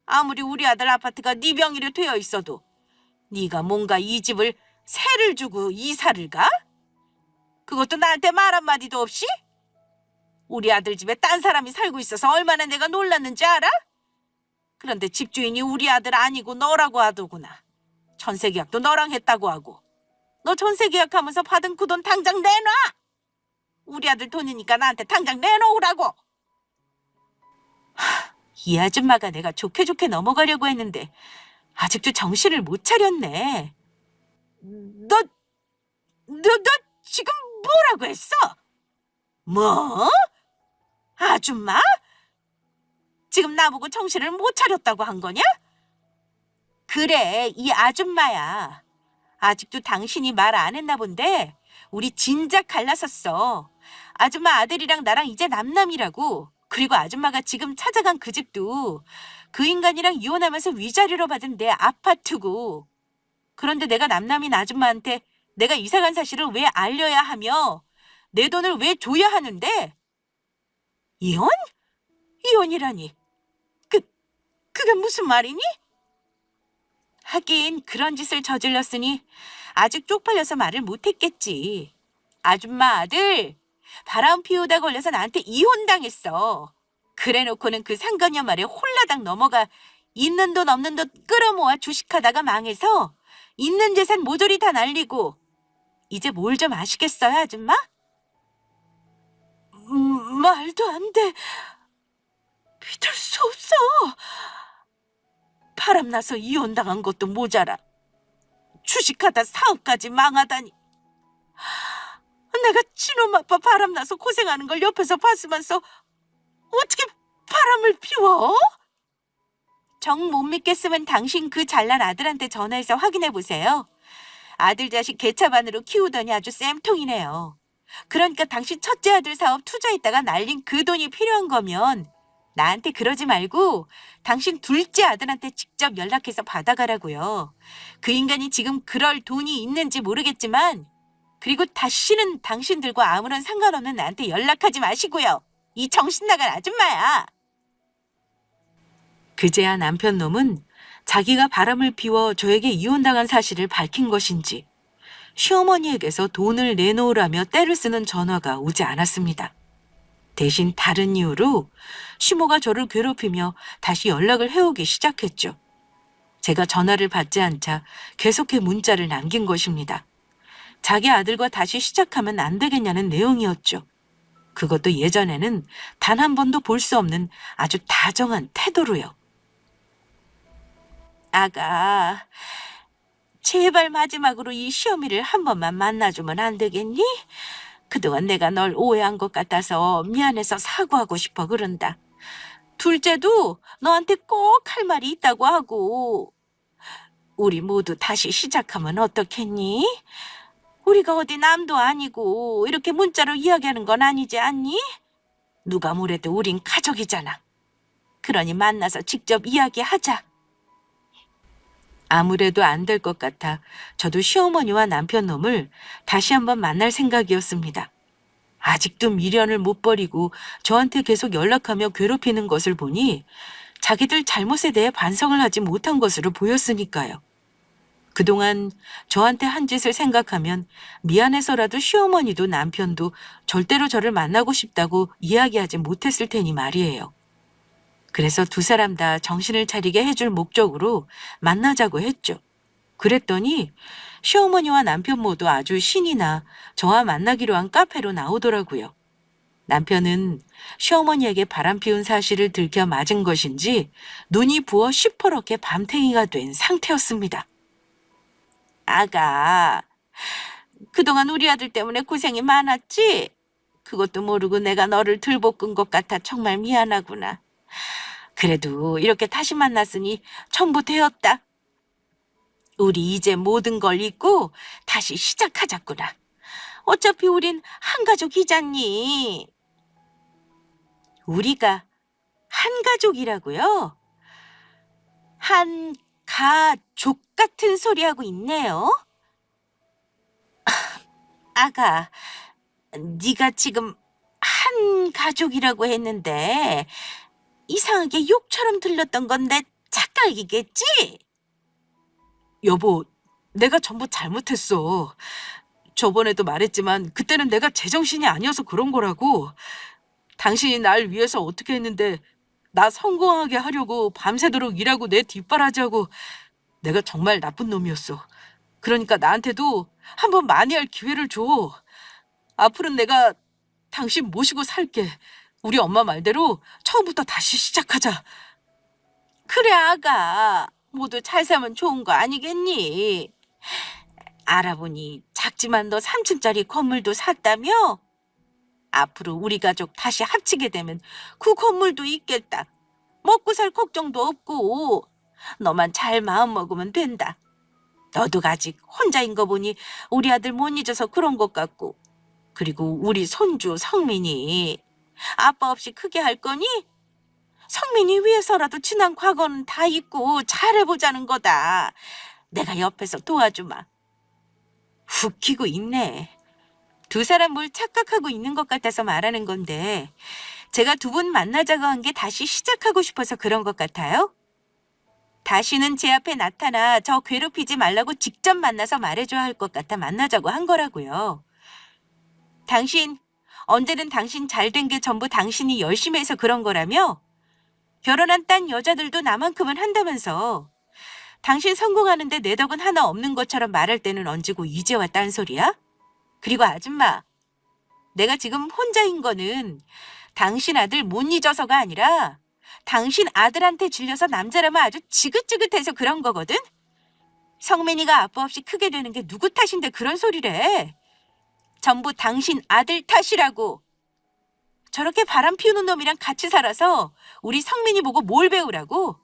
S2: 아무리 우리 아들 아파트가 네 명의로 되어 있어도 네가 뭔가 이 집을 세를 주고 이사를 가? 그것도 나한테 말 한마디도 없이? 우리 아들 집에 딴 사람이 살고 있어서 얼마나 내가 놀랐는지 알아? 그런데 집주인이 우리 아들 아니고 너라고 하더구나. 전세계약도 너랑 했다고 하고. 너 전세계약하면서 받은 그 돈 당장 내놔! 우리 아들 돈이니까 나한테 당장 내놓으라고!
S1: 이 아줌마가 내가 좋게 넘어가려고 했는데 아직도 정신을 못 차렸네.
S2: 너 지금 뭐라고 했어? 뭐? 아줌마? 지금 나보고 정신을 못 차렸다고 한 거냐? 그래, 이 아줌마야. 아직도 당신이 말 안 했나 본데 우리 진작 갈라섰어. 아줌마 아들이랑 나랑 이제 남남이라고. 그리고 아줌마가 지금 찾아간 그 집도 그 인간이랑 이혼하면서 위자료로 받은 내 아파트고. 그런데 내가 남남인 아줌마한테 내가 이사간 사실을 왜 알려야 하며 내 돈을 왜 줘야 하는데? 이혼? 이혼이라니. 그게 무슨 말이니? 하긴 그런 짓을 저질렀으니 아직 쪽팔려서 말을 못했겠지. 아줌마 아들, 바람 피우다 걸려서 나한테 이혼당했어. 그래놓고는 그 상간녀 말에 홀라당 넘어가 있는 돈 없는 돈 끌어모아 주식하다가 망해서 있는 재산 모조리 다 날리고. 이제 뭘 좀 아시겠어요, 아줌마? 말도 안 돼. 믿을 수 없어. 바람나서 이혼당한 것도 모자라 주식하다 사업까지 망하다니. 내가 친엄마 아빠 바람나서 고생하는 걸 옆에서 봤으면서 어떻게 바람을 피워? 정 못 믿겠으면 당신 그 잘난 아들한테 전화해서 확인해 보세요. 아들 자식 개차반으로 키우더니 아주 쌤통이네요. 그러니까 당신 첫째 아들 사업 투자했다가 날린 그 돈이 필요한 거면 나한테 그러지 말고 당신 둘째 아들한테 직접 연락해서 받아가라고요. 그 인간이 지금 그럴 돈이 있는지 모르겠지만 그리고 다시는 당신들과 아무런 상관없는 나한테 연락하지 마시고요. 이 정신 나간 아줌마야.
S1: 그제야 남편 놈은 자기가 바람을 피워 저에게 이혼당한 사실을 밝힌 것인지 시어머니에게서 돈을 내놓으라며 떼를 쓰는 전화가 오지 않았습니다. 대신 다른 이유로 시모가 저를 괴롭히며 다시 연락을 해오기 시작했죠. 제가 전화를 받지 않자 계속해 문자를 남긴 것입니다. 자기 아들과 다시 시작하면 안 되겠냐는 내용이었죠. 그것도 예전에는 단 한 번도 볼 수 없는 아주 다정한 태도로요.
S2: 아가, 제발 마지막으로 이 시어미를 한 번만 만나주면 안 되겠니? 그동안 내가 널 오해한 것 같아서 미안해서 사과하고 싶어 그런다. 둘째도 너한테 꼭 할 말이 있다고 하고. 우리 모두 다시 시작하면 어떻겠니? 우리가 어디 남도 아니고 이렇게 문자로 이야기하는 건 아니지 않니? 누가 뭐래도 우린 가족이잖아. 그러니 만나서 직접 이야기하자.
S1: 아무래도 안 될 것 같아 저도 시어머니와 남편 놈을 다시 한번 만날 생각이었습니다. 아직도 미련을 못 버리고 저한테 계속 연락하며 괴롭히는 것을 보니 자기들 잘못에 대해 반성을 하지 못한 것으로 보였으니까요. 그동안 저한테 한 짓을 생각하면 미안해서라도 시어머니도 남편도 절대로 저를 만나고 싶다고 이야기하지 못했을 테니 말이에요. 그래서 두 사람 다 정신을 차리게 해줄 목적으로 만나자고 했죠. 그랬더니 시어머니와 남편 모두 아주 신이 나 저와 만나기로 한 카페로 나오더라고요. 남편은 시어머니에게 바람 피운 사실을 들켜 맞은 것인지 눈이 부어 시퍼렇게 밤탱이가 된 상태였습니다.
S2: 아가, 그동안 우리 아들 때문에 고생이 많았지? 그것도 모르고 내가 너를 들볶은 것 같아 정말 미안하구나. 그래도 이렇게 다시 만났으니 전부 되었다. 우리 이제 모든 걸 잊고 다시 시작하자꾸나. 어차피 우린 한 가족이잖니. 우리가 한 가족이라고요? 한 가족 같은 소리 하고 있네요. 아가, 네가 지금 한 가족이라고 했는데 이상하게 욕처럼 들렸던 건 내 착각이겠지?
S1: 여보, 내가 전부 잘못했어. 저번에도 말했지만 그때는 내가 제정신이 아니어서 그런 거라고. 당신이 날 위해서 어떻게 했는데 나 성공하게 하려고 밤새도록 일하고 내 뒷바라지하고 내가 정말 나쁜 놈이었어. 그러니까 나한테도 한번 만회할 기회를 줘. 앞으로는 내가 당신 모시고 살게. 우리 엄마 말대로 처음부터 다시 시작하자.
S2: 그래, 아가. 모두 잘 살면 좋은 거 아니겠니? 알아보니 작지만 너 3층짜리 건물도 샀다며? 앞으로 우리 가족 다시 합치게 되면 그 건물도 있겠다. 먹고 살 걱정도 없고 너만 잘 마음 먹으면 된다. 너도 아직 혼자인 거 보니 우리 아들 못 잊어서 그런 것 같고, 그리고 우리 손주 성민이 아빠 없이 크게 할 거니? 성민이 위해서라도 지난 과거는 다 잊고 잘해보자는 거다. 내가 옆에서 도와주마. 웃기고 있네. 두 사람 뭘 착각하고 있는 것 같아서 말하는 건데 제가 두 분 만나자고 한 게 다시 시작하고 싶어서 그런 것 같아요? 다시는 제 앞에 나타나 저 괴롭히지 말라고 직접 만나서 말해줘야 할 것 같아 만나자고 한 거라고요. 당신, 언제는 당신 잘된 게 전부 당신이 열심히 해서 그런 거라며? 결혼한 딴 여자들도 나만큼은 한다면서. 당신 성공하는데 내 덕은 하나 없는 것처럼 말할 때는 언제고 이제와 딴소리야? 그리고 아줌마, 내가 지금 혼자인 거는 당신 아들 못 잊어서가 아니라 당신 아들한테 질려서 남자라면 아주 지긋지긋해서 그런 거거든? 성민이가 아빠 없이 크게 되는 게 누구 탓인데 그런 소리래. 전부 당신 아들 탓이라고. 저렇게 바람 피우는 놈이랑 같이 살아서 우리 성민이 보고 뭘 배우라고?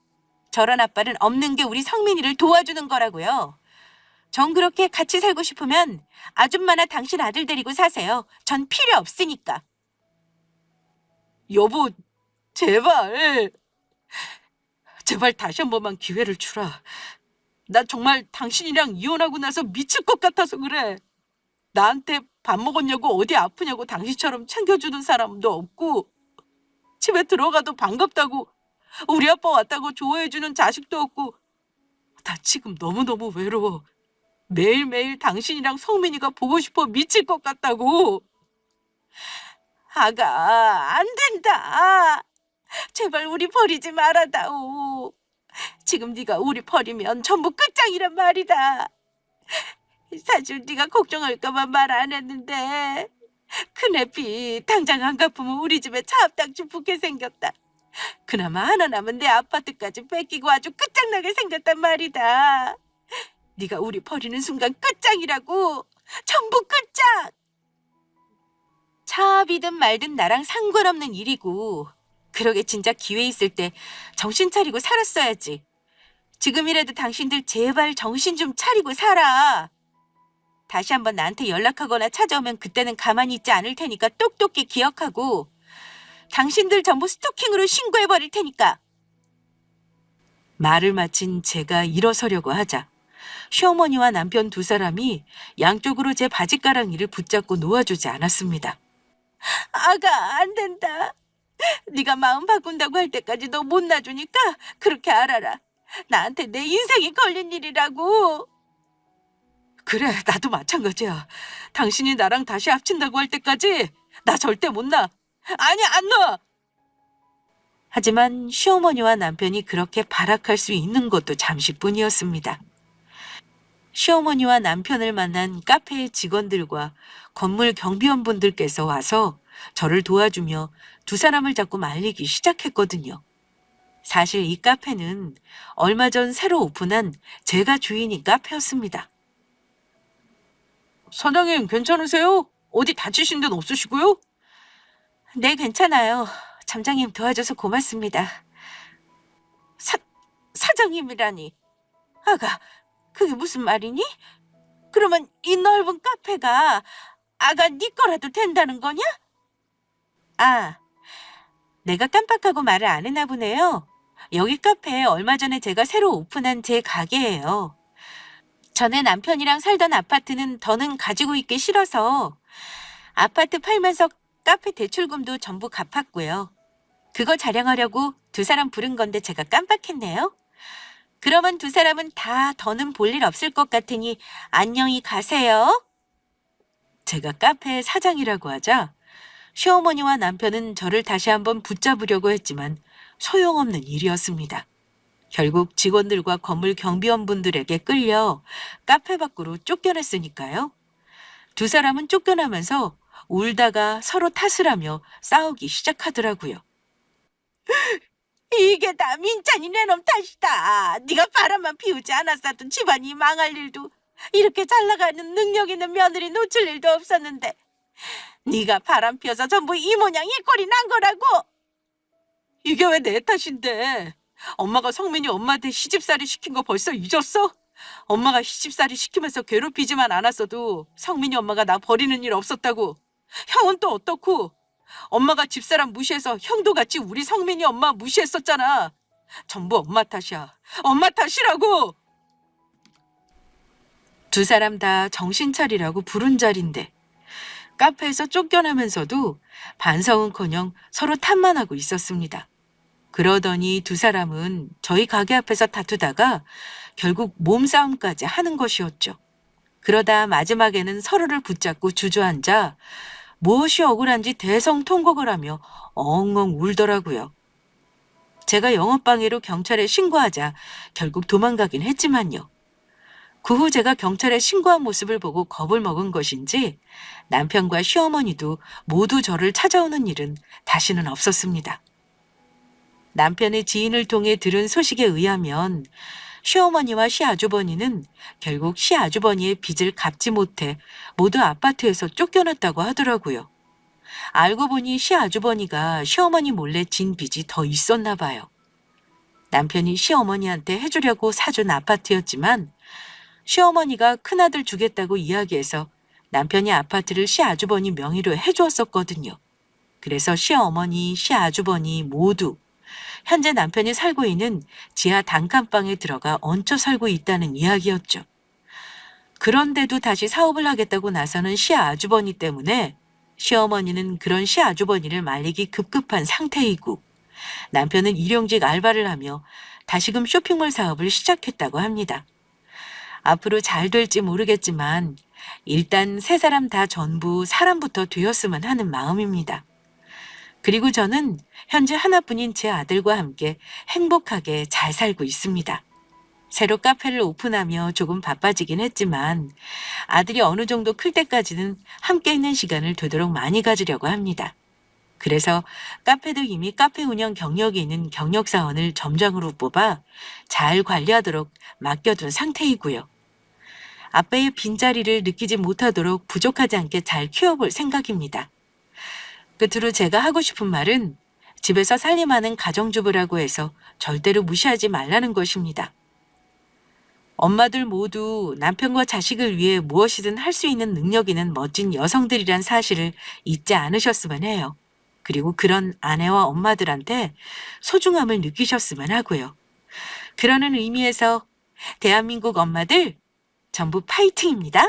S2: 저런 아빠는 없는 게 우리 성민이를 도와주는 거라고요. 정 그렇게 같이 살고 싶으면 아줌마나 당신 아들 데리고 사세요. 전 필요 없으니까.
S1: 여보, 제발. 제발 다시 한 번만 기회를 주라. 나 정말 당신이랑 이혼하고 나서 미칠 것 같아서 그래. 나한테 밥 먹었냐고 어디 아프냐고 당신처럼 챙겨주는 사람도 없고 집에 들어가도 반갑다고 우리 아빠 왔다고 좋아해주는 자식도 없고 나 지금 너무너무 외로워. 매일매일 당신이랑 성민이가 보고 싶어 미칠 것 같다고.
S2: 아가, 안 된다. 제발 우리 버리지 말아다오. 지금 네가 우리 버리면 전부 끝장이란 말이다. 사실 네가 걱정할까봐 말 안 했는데 큰애비 당장 안 갚으면 우리 집에 차압당치 붙게 생겼다. 그나마 하나 남은 내 아파트까지 뺏기고 아주 끝장나게 생겼단 말이다. 네가 우리 버리는 순간 끝장이라고. 전부 끝장. 차압이든 말든 나랑 상관없는 일이고 그러게 진짜 기회 있을 때 정신 차리고 살았어야지. 지금이라도 당신들 제발 정신 좀 차리고 살아. 다시 한번 나한테 연락하거나 찾아오면 그때는 가만히 있지 않을 테니까 똑똑히 기억하고 당신들 전부 스토킹으로 신고해버릴 테니까.
S1: 말을 마친 제가 일어서려고 하자 시어머니와 남편 두 사람이 양쪽으로 제 바지가랑이를 붙잡고 놓아주지 않았습니다.
S2: 아가, 안 된다. 네가 마음 바꾼다고 할 때까지 너 못 놔주니까 그렇게 알아라. 나한테 내 인생이 걸린 일이라고.
S1: 그래, 나도 마찬가지야. 당신이 나랑 다시 합친다고 할 때까지 나 절대 못 나. 아니, 안 놔! 하지만 시어머니와 남편이 그렇게 발악할 수 있는 것도 잠시뿐이었습니다. 시어머니와 남편을 만난 카페의 직원들과 건물 경비원분들께서 와서 저를 도와주며 두 사람을 자꾸 말리기 시작했거든요. 사실 이 카페는 얼마 전 새로 오픈한 제가 주인인 카페였습니다. 사장님, 괜찮으세요? 어디 다치신 데는 없으시고요?
S2: 네, 괜찮아요. 점장님 도와줘서 고맙습니다. 사장님이라니. 아가, 그게 무슨 말이니? 그러면 이 넓은 카페가 아가 네 거라도 된다는 거냐? 아, 내가 깜빡하고 말을 안 했나 보네요. 여기 카페 얼마 전에 제가 새로 오픈한 제 가게예요. 전에 남편이랑 살던 아파트는 더는 가지고 있기 싫어서 아파트 팔면서 카페 대출금도 전부 갚았고요. 그거 자랑하려고 두 사람 부른 건데 제가 깜빡했네요. 그러면 두 사람은 다 더는 볼 일 없을 것 같으니 안녕히 가세요.
S1: 제가 카페의 사장이라고 하자 시어머니와 남편은 저를 다시 한번 붙잡으려고 했지만 소용없는 일이었습니다. 결국 직원들과 건물 경비원분들에게 끌려 카페 밖으로 쫓겨났으니까요. 두 사람은 쫓겨나면서 울다가 서로 탓을 하며 싸우기 시작하더라고요.
S2: 이게 다 민찬이 내놈 탓이다. 네가 바람만 피우지 않았어도 집안이 망할 일도 이렇게 잘 나가는 능력 있는 며느리 놓칠 일도 없었는데 네가 바람 피워서 전부 이 모양 이 꼴이 난 거라고.
S1: 이게 왜 내 탓인데? 엄마가 성민이 엄마한테 시집살이 시킨 거 벌써 잊었어? 엄마가 시집살이 시키면서 괴롭히지만 않았어도 성민이 엄마가 나 버리는 일 없었다고. 형은 또 어떻고? 엄마가 집사람 무시해서 형도 같이 우리 성민이 엄마 무시했었잖아. 전부 엄마 탓이야. 엄마 탓이라고. 두 사람 다 정신 차리라고 부른 자리인데 카페에서 쫓겨나면서도 반성은커녕 서로 탓만 하고 있었습니다. 그러더니 두 사람은 저희 가게 앞에서 다투다가 결국 몸싸움까지 하는 것이었죠. 그러다 마지막에는 서로를 붙잡고 주저앉아 무엇이 억울한지 대성통곡을 하며 엉엉 울더라고요. 제가 영업방해로 경찰에 신고하자 결국 도망가긴 했지만요. 그 후 제가 경찰에 신고한 모습을 보고 겁을 먹은 것인지 남편과 시어머니도 모두 저를 찾아오는 일은 다시는 없었습니다. 남편의 지인을 통해 들은 소식에 의하면 시어머니와 시아주버니는 결국 시아주버니의 빚을 갚지 못해 모두 아파트에서 쫓겨났다고 하더라고요. 알고 보니 시아주버니가 시어머니 몰래 진 빚이 더 있었나 봐요. 남편이 시어머니한테 해주려고 사준 아파트였지만 시어머니가 큰아들 주겠다고 이야기해서 남편이 아파트를 시아주버니 명의로 해주었었거든요. 그래서 시어머니, 시아주버니 모두 현재 남편이 살고 있는 지하 단칸방에 들어가 얹혀 살고 있다는 이야기였죠. 그런데도 다시 사업을 하겠다고 나서는 시아주버니 때문에 시어머니는 그런 시아주버니를 말리기 급급한 상태이고 남편은 일용직 알바를 하며 다시금 쇼핑몰 사업을 시작했다고 합니다. 앞으로 잘 될지 모르겠지만 일단 세 사람 다 전부 사람부터 되었으면 하는 마음입니다. 그리고 저는 현재 하나뿐인 제 아들과 함께 행복하게 잘 살고 있습니다. 새로 카페를 오픈하며 조금 바빠지긴 했지만 아들이 어느 정도 클 때까지는 함께 있는 시간을 되도록 많이 가지려고 합니다. 그래서 카페도 이미 카페 운영 경력이 있는 경력사원을 점장으로 뽑아 잘 관리하도록 맡겨둔 상태이고요. 아빠의 빈자리를 느끼지 못하도록 부족하지 않게 잘 키워볼 생각입니다. 끝으로 제가 하고 싶은 말은 집에서 살림하는 가정주부라고 해서 절대로 무시하지 말라는 것입니다. 엄마들 모두 남편과 자식을 위해 무엇이든 할 수 있는 능력 있는 멋진 여성들이란 사실을 잊지 않으셨으면 해요. 그리고 그런 아내와 엄마들한테 소중함을 느끼셨으면 하고요. 그러는 의미에서 대한민국 엄마들 전부 파이팅입니다.